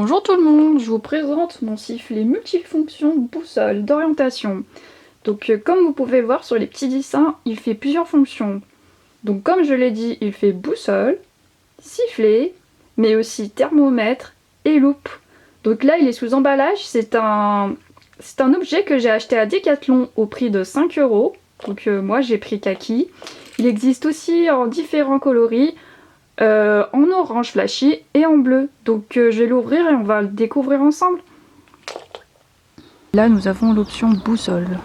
Bonjour tout le monde, je vous présente mon sifflet multifonction boussole d'orientation. Donc comme vous pouvez le voir sur les petits dessins, il fait plusieurs fonctions. Donc comme je l'ai dit, il fait boussole, sifflet, mais aussi thermomètre et loupe. Donc là il est sous emballage, c'est un objet que j'ai acheté à Decathlon au prix de 5 €. Donc moi j'ai pris kaki. Il existe aussi en différents coloris. En orange flashy et en bleu. Donc je vais l'ouvrir et on va le découvrir ensemble. Là nous avons l'option boussole.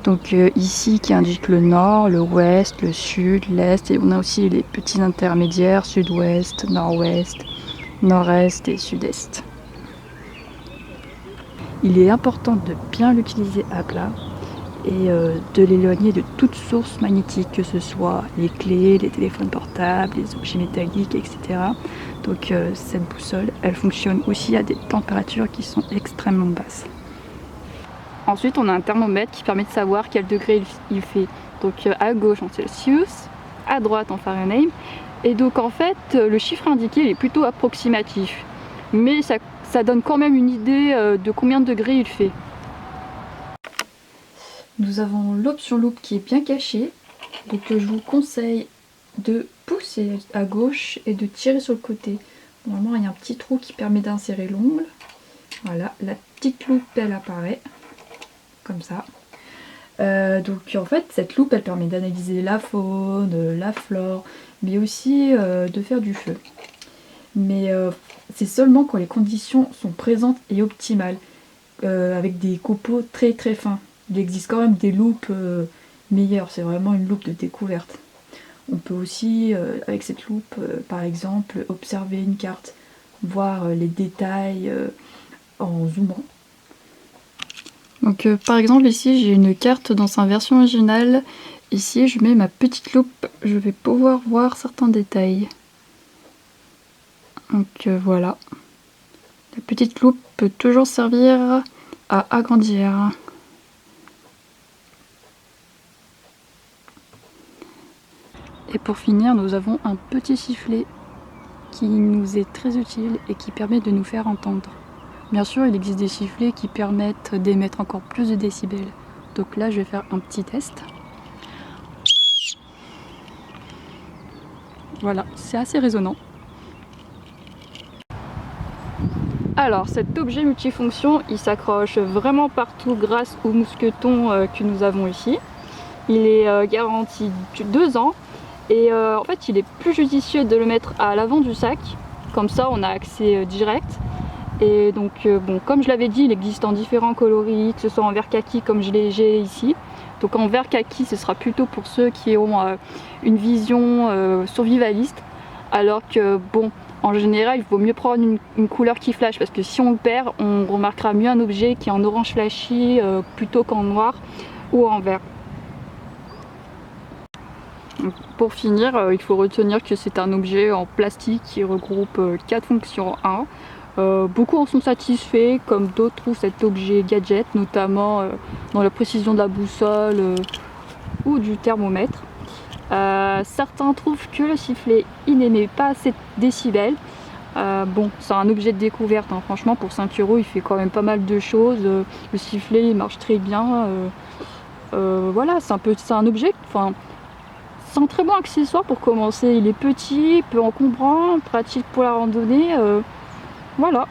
Donc ici qui indique le nord, le ouest, le sud, l'est, et on a aussi les petits intermédiaires, sud-ouest, nord-ouest, nord-est et sud-est. Il est important de bien l'utiliser à plat et de l'éloigner de toute source magnétique, que ce soit les clés, les téléphones portables, les objets métalliques, etc. Donc cette boussole, elle fonctionne aussi à des températures qui sont extrêmement basses. Ensuite, on a un thermomètre qui permet de savoir quel degré il fait. Donc à gauche en Celsius, à droite en Fahrenheit. Et donc en fait, le chiffre indiqué il est plutôt approximatif. Mais ça donne quand même une idée de combien de degrés il fait. Nous avons l'option loupe qui est bien cachée, donc je vous conseille de pousser à gauche et de tirer sur le côté. Normalement il y a un petit trou qui permet d'insérer l'ongle. Voilà, la petite loupe elle apparaît, comme ça. Donc en fait cette loupe elle permet d'analyser la faune, la flore, mais aussi de faire du feu. Mais c'est seulement quand les conditions sont présentes et optimales, avec des copeaux très très fins. Il existe quand même des loupes meilleures, c'est vraiment une loupe de découverte. On peut aussi, avec cette loupe, par exemple, observer une carte, voir les détails en zoomant. Donc par exemple ici j'ai une carte dans sa version originale. Ici je mets ma petite loupe, je vais pouvoir voir certains détails. Donc voilà. La petite loupe peut toujours servir à agrandir. Et pour finir, nous avons un petit sifflet qui nous est très utile et qui permet de nous faire entendre. Bien sûr, il existe des sifflets qui permettent d'émettre encore plus de décibels. Donc là, je vais faire un petit test. Voilà, c'est assez résonnant. Alors, cet objet multifonction, il s'accroche vraiment partout grâce au mousqueton que nous avons ici. Il est garanti 2 ans. Et en fait il est plus judicieux de le mettre à l'avant du sac, comme ça on a accès direct. Et donc bon, comme je l'avais dit, il existe en différents coloris, que ce soit en vert kaki comme j'ai ici. Donc en vert kaki ce sera plutôt pour ceux qui ont une vision survivaliste, alors que bon, en général il vaut mieux prendre une couleur qui flash, parce que si on le perd on remarquera mieux un objet qui est en orange flashy plutôt qu'en noir ou en vert. Pour finir, il faut retenir que c'est un objet en plastique qui regroupe 4 fonctions en 1. Beaucoup en sont satisfaits, comme d'autres trouvent cet objet gadget, notamment dans la précision de la boussole ou du thermomètre. Certains trouvent que le sifflet il n'émet pas assez de décibels. Bon, c'est un objet de découverte, hein. Franchement pour 5 € il fait quand même pas mal de choses. Le sifflet il marche très bien. Voilà, c'est un objet, enfin, c'est un très bon accessoire pour commencer. Il est petit, peu encombrant, pratique pour la randonnée. Voilà.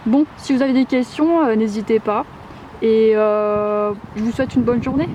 Bon, si vous avez des questions, n'hésitez pas. Et je vous souhaite une bonne journée.